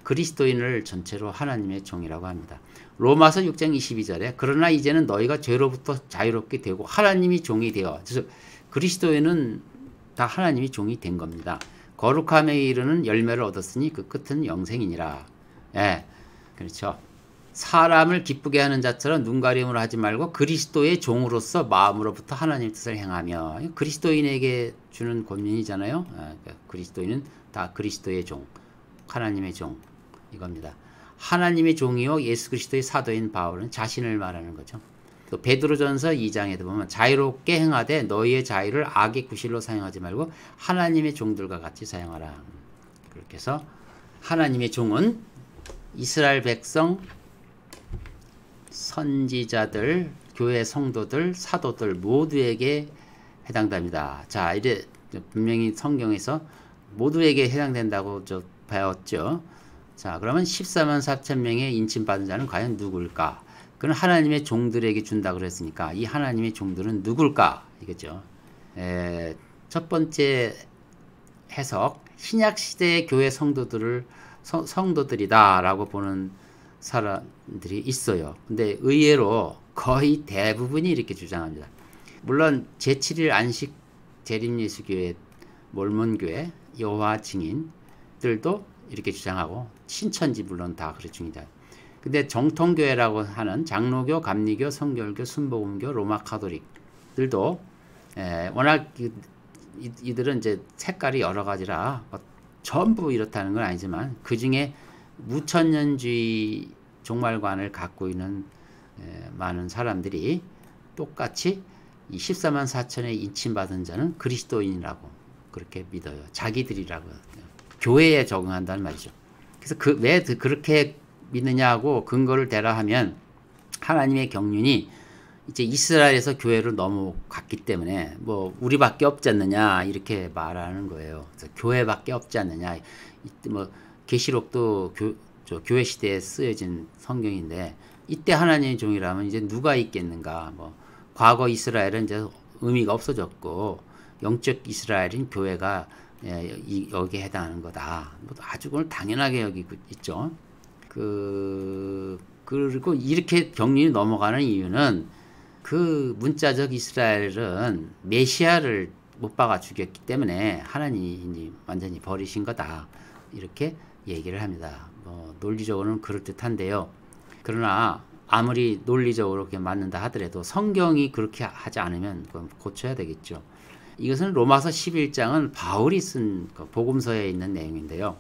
그리스도인을 전체로 하나님의 종이라고 합니다. 로마서 6장 22절에 그러나 이제는 너희가 죄로부터 자유롭게 되고 하나님이 종이 되어, 그래서 그리스도인은 다 하나님이 종이 된 겁니다. 거룩함에 이르는 열매를 얻었으니 그 끝은 영생이니라. 예, 그렇죠. 사람을 기쁘게 하는 자처럼 눈가림으로 하지 말고 그리스도의 종으로서 마음으로부터 하나님의 뜻을 행하며, 그리스도인에게 주는 권면이잖아요. 그리스도인은 다 그리스도의 종, 하나님의 종 이겁니다. 하나님의 종이요 예수 그리스도의 사도인 바울은 자신을 말하는 거죠. 또 베드로전서 2장에도 보면 자유롭게 행하되 너희의 자유를 악의 구실로 사용하지 말고 하나님의 종들과 같이 사용하라. 그렇게 해서 하나님의 종은 이스라엘 백성, 선지자들, 교회 성도들, 사도들 모두에게 해당됩니다. 자, 이제 분명히 성경에서 모두에게 해당된다고 배웠죠. 자, 그러면 14만 4천 명의 인침받은 자는 과연 누굴까? 그는 하나님의 종들에게 준다 그랬으니까 이 하나님의 종들은 누굴까? 이거죠. 첫 번째 해석, 신약 시대의 교회 성도들이다라고 보는 사람들이 있어요. 근데 의외로 거의 대부분이 이렇게 주장합니다. 물론 제7일 안식 재림예수교회, 몰몬교회, 여호와 증인들도 이렇게 주장하고 신천지 물론 다 그렇게 중이다. 근데 정통교회라고 하는 장로교, 감리교, 성결교, 순복음교, 로마 카톨릭들도 워낙 이들은 이제 색깔이 여러 가지라 전부 이렇다는 건 아니지만 그 중에 무천년주의 종말관을 갖고 있는 많은 사람들이 똑같이 이 14만 4천의 인침받은 자는 그리스도인이라고 그렇게 믿어요. 자기들이라고 교회에 적응한다는 말이죠. 그래서 왜 그렇게 믿느냐고 근거를 대라 하면 하나님의 경륜이 이제 이스라엘에서 교회로 넘어갔기 때문에 뭐 우리밖에 없지 않느냐 이렇게 말하는 거예요. 그래서 교회밖에 없지 않느냐. 이때 뭐 계시록도 교회 시대에 쓰여진 성경인데 이때 하나님의 종이라면 이제 누가 있겠는가. 뭐 과거 이스라엘은 이제 의미가 없어졌고 영적 이스라엘인 교회가 여기에 해당하는 거다. 뭐 아주 그걸 당연하게 여기고 있죠. 그리고 이렇게 경륜이 넘어가는 이유는 그 문자적 이스라엘은 메시아를 못 박아 죽였기 때문에 하나님이 완전히 버리신 거다. 이렇게 얘기를 합니다. 뭐 논리적으로는 그럴듯한데요. 그러나 아무리 논리적으로 그렇게 맞는다 하더라도 성경이 그렇게 하지 않으면 그건 고쳐야 되겠죠. 이것은 로마서 11장은 바울이 쓴 복음서에 있는 내용인데요.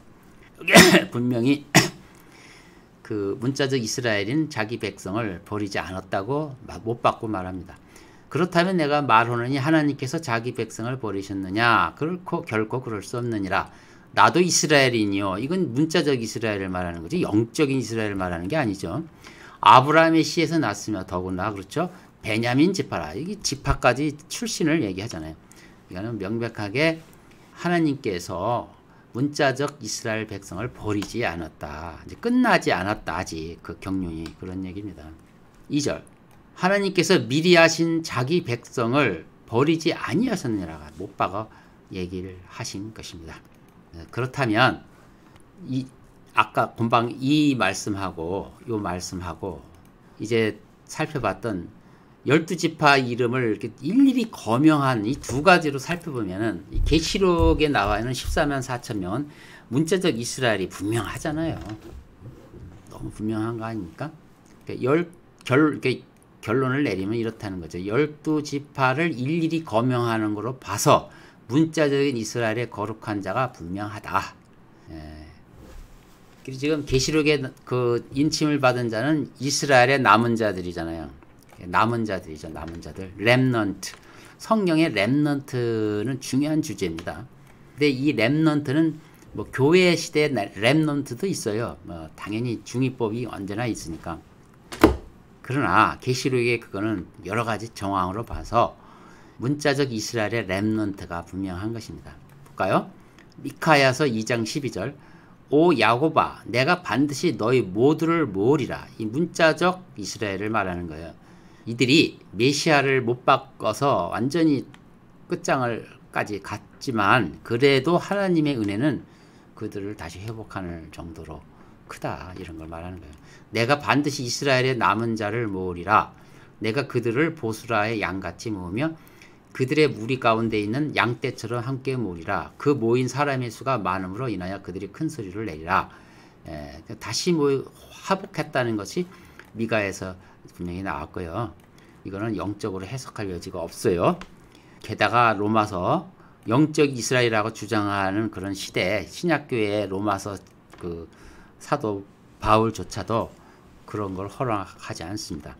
분명히 그 문자적 이스라엘인 자기 백성을 버리지 않았다고 못 받고 말합니다. 그렇다면 내가 말하노니 하나님께서 자기 백성을 버리셨느냐? 결코 그럴 수 없느니라. 나도 이스라엘인이요. 이건 문자적 이스라엘을 말하는 거지 영적인 이스라엘을 말하는 게 아니죠. 아브라함의 씨에서 났으며 더구나 그렇죠. 베냐민 지파라. 이게 지파까지 출신을 얘기하잖아요. 이거는 명백하게 하나님께서 문자적 이스라엘 백성을 버리지 않았다. 이제 끝나지 않았다. 아직 그 경륜이 그런 얘기입니다. 2절 하나님께서 미리 하신 자기 백성을 버리지 아니하셨느니라 못 박아 얘기를 하신 것입니다. 그렇다면 이 아까 금방 이 말씀하고 요 말씀하고 이제 살펴봤던 12지파 이름을 이렇게 일일이 거명한 이 두 가지로 살펴보면은 계시록에 나와 있는 14만 4천 명은 문자적 이스라엘이 분명하잖아요. 너무 분명한 거 아닙니까? 그러니까 결론을 내리면 이렇다는 거죠. 12지파를 일일이 거명하는 거로 봐서 문자적인 이스라엘의 거룩한 자가 분명하다. 그리고 지금 계시록에 그 인침을 받은 자는 이스라엘의 남은 자들이잖아요. 남은 자들이죠. 남은 자들. 렘넌트. 성경의 렘넌트는 중요한 주제입니다. 근데 이 렘넌트는 뭐 교회 시대에 렘넌트도 있어요. 뭐 당연히 중위법이 언제나 있으니까. 그러나 계시록에 그거는 여러 가지 정황으로 봐서 문자적 이스라엘의 렘넌트가 분명한 것입니다. 볼까요? 미카야서 2장 12절 오 야곱아 내가 반드시 너희 모두를 모으리라. 이 문자적 이스라엘을 말하는 거예요. 이들이 메시아를 못 바꿔서 완전히 끝장을까지 갔지만 그래도 하나님의 은혜는 그들을 다시 회복하는 정도로 크다. 이런 걸 말하는 거예요. 내가 반드시 이스라엘의 남은 자를 모으리라. 내가 그들을 보스라의 양같이 모으며 그들의 무리 가운데 있는 양떼처럼 함께 모으리라. 그 모인 사람의 수가 많음으로 인하여 그들이 큰 소리를 내리라. 다시 화복했다는 것이 미가에서 분명히 나왔고요. 이거는 영적으로 해석할 여지가 없어요. 게다가 로마서 영적 이스라엘이라고 주장하는 그런 시대에 신약교회의 로마서 그 사도 바울조차도 그런 걸 허락하지 않습니다.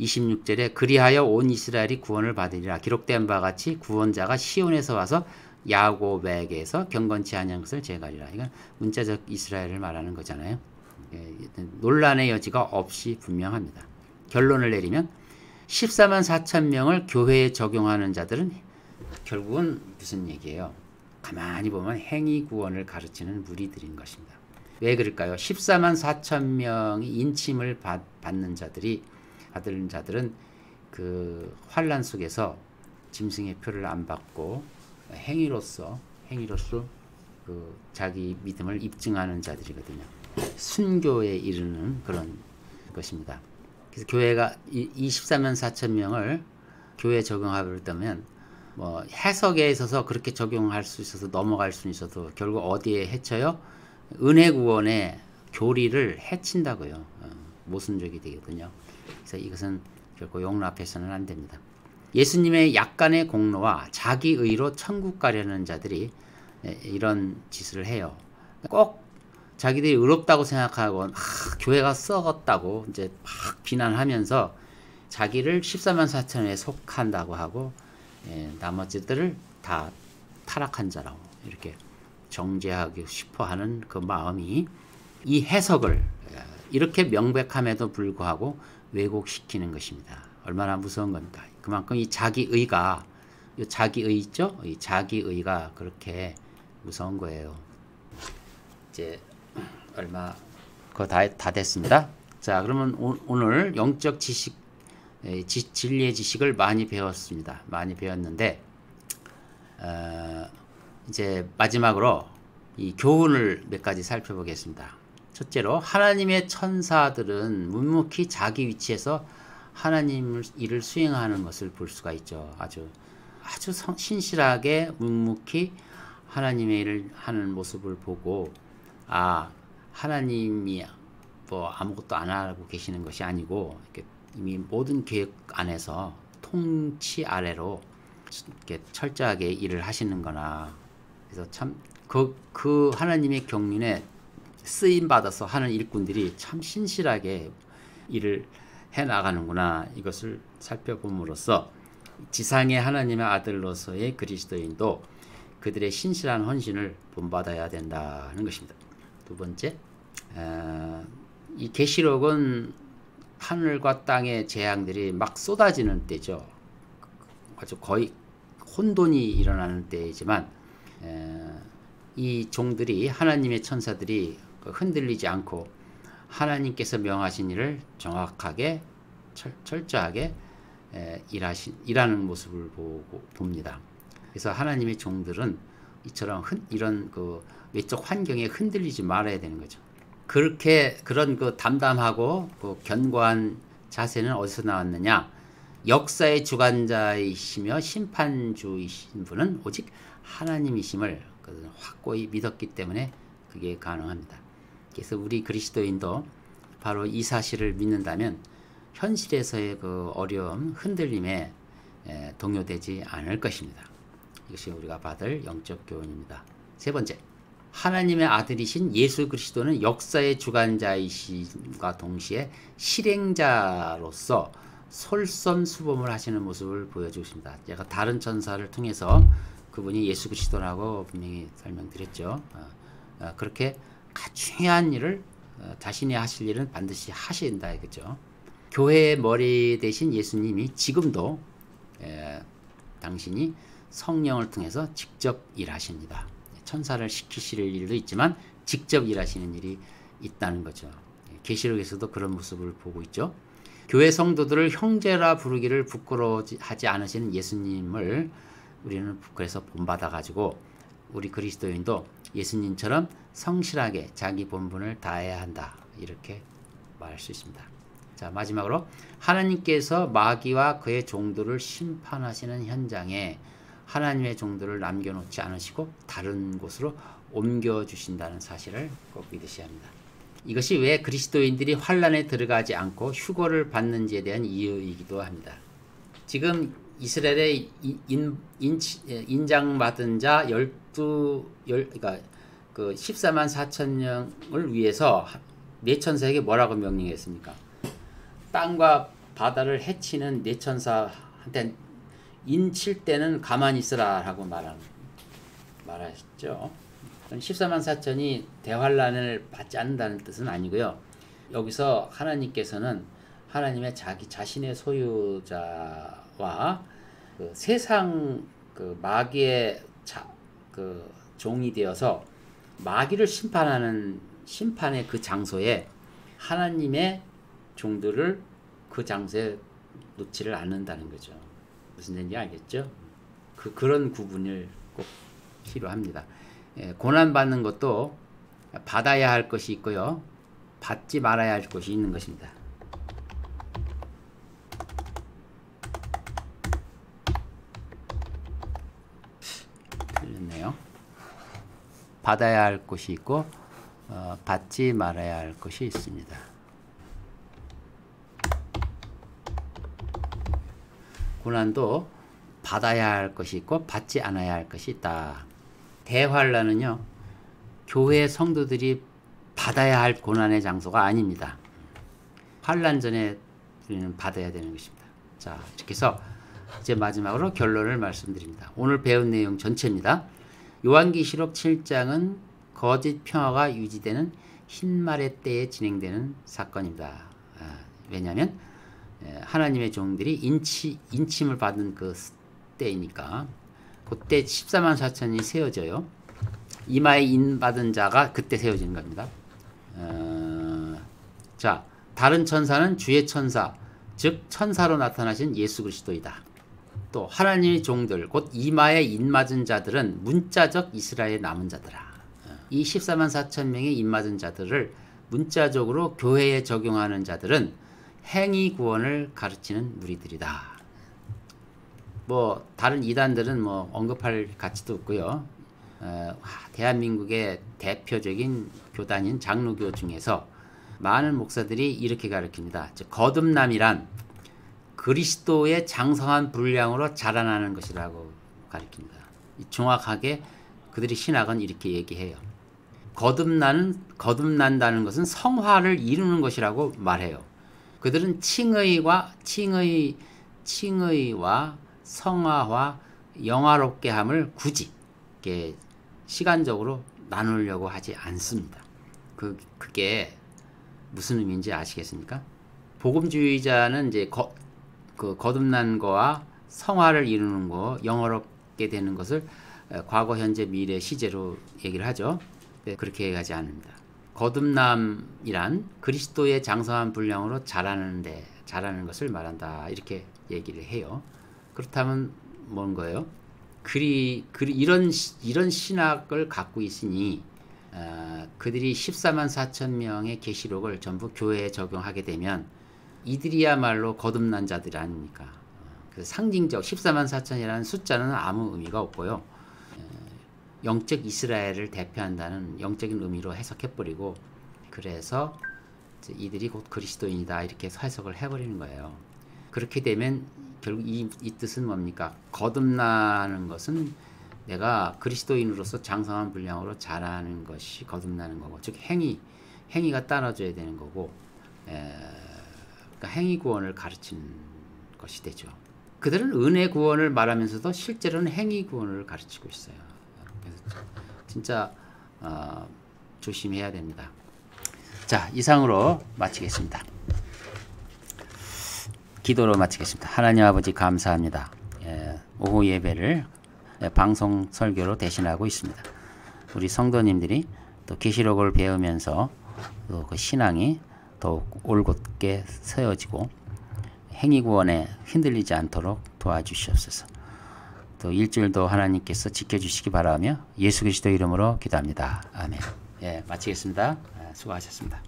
26절에 그리하여 온 이스라엘이 구원을 받으리라. 기록된 바와 같이 구원자가 시온에서 와서 야곱에게서 경건치 아니한 것을 제거하리라. 이건 문자적 이스라엘을 말하는 거잖아요. 논란의 여지가 없이 분명합니다. 결론을 내리면 14만 4천 명을 교회에 적용하는 자들은 결국은 무슨 얘기예요? 가만히 보면 행위 구원을 가르치는 무리들인 것입니다. 왜 그럴까요? 14만 4천 명이 인침을 받는 자들은 그 환란 속에서 짐승의 표를 안 받고 행위로서 그 자기 믿음을 입증하는 자들이거든요. 순교에 이르는 그런 것입니다. 그래서 교회가 이 14만 4천 명을 교회에 적용하려 하면 뭐 해석에 있어서 그렇게 적용할 수 있어서 넘어갈 수 있어도 결국 어디에 해쳐요? 은혜 구원의 교리를 해친다고요. 모순적이 되거든요. 그래서 이것은 결코 용납해서는 안 됩니다. 예수님의 약간의 공로와 자기 의로 천국 가려는 자들이 이런 짓을 해요. 꼭 자기들이 의롭다고 생각하고 교회가 썩었다고 이제 막 비난하면서 자기를 14만 4천에 속한다고 하고 나머지들을 다 타락한 자라고 이렇게 정죄하고 싶어 하는 그 마음이 이 해석을 이렇게 명백함에도 불구하고 왜곡시키는 것입니다. 얼마나 무서운 겁니까? 그만큼 이 자기의가, 이 자기의 있죠? 이 자기의가 그렇게 무서운 거예요. 이제 얼마 그거 다 됐습니다. 자, 그러면 오늘 영적 지식, 진리의 지식을 많이 배웠습니다. 많이 배웠는데 이제 마지막으로 이 교훈을 몇 가지 살펴보겠습니다. 첫째로 하나님의 천사들은 묵묵히 자기 위치에서 하나님 일을 수행하는 것을 볼 수가 있죠. 아주 신실하게 묵묵히 하나님의 일을 하는 모습을 보고 하나님이 뭐 아무것도 안 하고 계시는 것이 아니고 이렇게 이미 모든 계획 안에서 통치 아래로 이렇게 철저하게 일을 하시는 거나 그래서 참 그 하나님의 경륜에 쓰임 받아서 하는 일꾼들이 참 신실하게 일을 해 나가는구나. 이것을 살펴봄으로써 지상의 하나님의 아들로서의 그리스도인도 그들의 신실한 헌신을 본받아야 된다는 것입니다. 두 번째, 이 계시록은 하늘과 땅의 재앙들이 막 쏟아지는 때죠. 아주 거의 혼돈이 일어나는 때이지만 이 종들이, 하나님의 천사들이 흔들리지 않고 하나님께서 명하신 일을 정확하게 철저하게 일하는 모습을 봅니다. 그래서 하나님의 종들은 이처럼 이런 그 외적 환경에 흔들리지 말아야 되는 거죠. 그런 그 담담하고 그 견고한 자세는 어디서 나왔느냐? 역사의 주관자이시며 심판주이신 분은 오직 하나님이심을 확고히 믿었기 때문에 그게 가능합니다. 그래서 우리 그리스도인도 바로 이 사실을 믿는다면 현실에서의 그 어려움, 흔들림에 동요되지 않을 것입니다. 이것이 우리가 받을 영적 교훈입니다. 세 번째, 하나님의 아들이신 예수 그리스도는 역사의 주관자이심과 동시에 실행자로서 솔선수범을 하시는 모습을 보여주고 있습니다. 제가 다른 천사를 통해서 그분이 예수 그리스도라고 분명히 설명드렸죠. 그렇게 중요한 일을 자신이 하실 일은 반드시 하신다 이거죠. 교회의 머리 대신 예수님이 지금도 당신이 성령을 통해서 직접 일하십니다. 천사를 시키실 일도 있지만 직접 일하시는 일이 있다는 거죠. 계시록에서도 그런 모습을 보고 있죠. 교회 성도들을 형제라 부르기를 부끄러워하지 않으시는 예수님을 우리는 그래서 본받아 가지고 우리 그리스도인도 예수님처럼 성실하게 자기 본분을 다해야 한다, 이렇게 말할 수 있습니다. 자, 마지막으로 하나님께서 마귀와 그의 종들을 심판하시는 현장에 하나님의 종들을 남겨놓지 않으시고 다른 곳으로 옮겨주신다는 사실을 꼭 믿으셔야 합니다. 이것이 왜 그리스도인들이 환란에 들어가지 않고 휴거를 받는지에 대한 이유이기도 합니다. 지금 이스라엘의 인장받은 자 14만 4천 명을 위해서 네 천사에게 뭐라고 명령했습니까? 땅과 바다를 해치는 네 천사한테 인칠 때는 가만히 있으라 라고 말하셨죠. 14만 4천이 대환란을 받지 않는다는 뜻은 아니고요. 여기서 하나님께서는 하나님의 자신의 소유자와 그 세상 그 마귀의 그 종이 되어서 마귀를 심판하는 심판의 그 장소에 하나님의 종들을 그 장소에 놓지를 않는다는 거죠. 무슨 얘기인지 알겠죠? 그런 구분을 꼭 필요합니다. 고난받는 것도 받아야 할 것이 있고요, 받지 말아야 할 것이 있는 것입니다. 틀렸네요. 받아야 할 것이 있고 받지 말아야 할 것이 있습니다. 고난도 받아야 할 것이 있고 받지 않아야 할 것이 있다. 대환란은요, 교회 성도들이 받아야 할 고난의 장소가 아닙니다. 환란 전에 우리는 받아야 되는 것입니다. 자, 이렇게 해서 이제 마지막으로 결론을 말씀드립니다. 오늘 배운 내용 전체입니다. 요한계시록 7장은 거짓 평화가 유지되는 흰말의 때에 진행되는 사건입니다. 왜냐하면 하나님의 종들이 인침을 받은 그 때이니까 그때 14만 4천이 세워져요. 이마에 인 받은 자가 그때 세워지는 겁니다. 자, 다른 천사는 주의 천사, 즉 천사로 나타나신 예수 그리스도이다. 또 하나님의 종들, 곧 이마에 인 맞은 자들은 문자적 이스라엘의 남은 자들아. 이 14만 4천 명의 인 맞은 자들을 문자적으로 교회에 적용하는 자들은 행위 구원을 가르치는 무리들이다. 뭐 다른 이단들은 뭐 언급할 가치도 없고요. 대한민국의 대표적인 교단인 장로교 중에서 많은 목사들이 이렇게 가르칩니다. 즉, 거듭남이란 그리스도의 장성한 분량으로 자라나는 것이라고 가르칩니다. 정확하게 그들이 신학은 이렇게 얘기해요. 거듭난다는 것은 성화를 이루는 것이라고 말해요. 그들은 칭의와 성화와 영화롭게 함을 굳이 이렇게 시간적으로 나누려고 하지 않습니다. 그게 무슨 의미인지 아시겠습니까? 복음주의자는 이제 거듭난 거와 성화를 이루는 거, 영어롭게 되는 것을 과거, 현재, 미래, 시제로 얘기를 하죠. 그렇게 얘기하지 않습니다. 거듭남이란 그리스도의 장성한 분량으로 자라는 것을 말한다. 이렇게 얘기를 해요. 그렇다면 뭔 거예요? 이런 신학을 갖고 있으니 그들이 14만 4천 명의 계시록을 전부 교회에 적용하게 되면 이들이야말로 거듭난 자들 아닙니까? 상징적 14만 4천이라는 숫자는 아무 의미가 없고요. 영적 이스라엘을 대표한다는 영적인 의미로 해석해버리고, 그래서 이들이 곧 그리스도인이다 이렇게 해석을 해버리는 거예요. 그렇게 되면 결국 이 뜻은 뭡니까? 거듭나는 것은 내가 그리스도인으로서 장성한 분량으로 자라는 것이 거듭나는 거고, 즉 행위가 따라줘야 되는 거고, 그러니까 행위 구원을 가르치는 것이 되죠. 그들은 은혜 구원을 말하면서도 실제로는 행위 구원을 가르치고 있어요. 그래서 진짜 조심해야 됩니다. 자, 이상으로 마치겠습니다. 기도로 마치겠습니다. 하나님 아버지 감사합니다. 오후 예배를 방송 설교로 대신하고 있습니다. 우리 성도님들이 또 계시록을 배우면서 또 그 신앙이 더욱 올곧게 세워지고 행위 구원에 흔들리지 않도록 도와주시옵소서. 또 일주일도 하나님께서 지켜주시기 바라며 예수 그리스도 이름으로 기도합니다. 아멘. 마치겠습니다. 수고하셨습니다.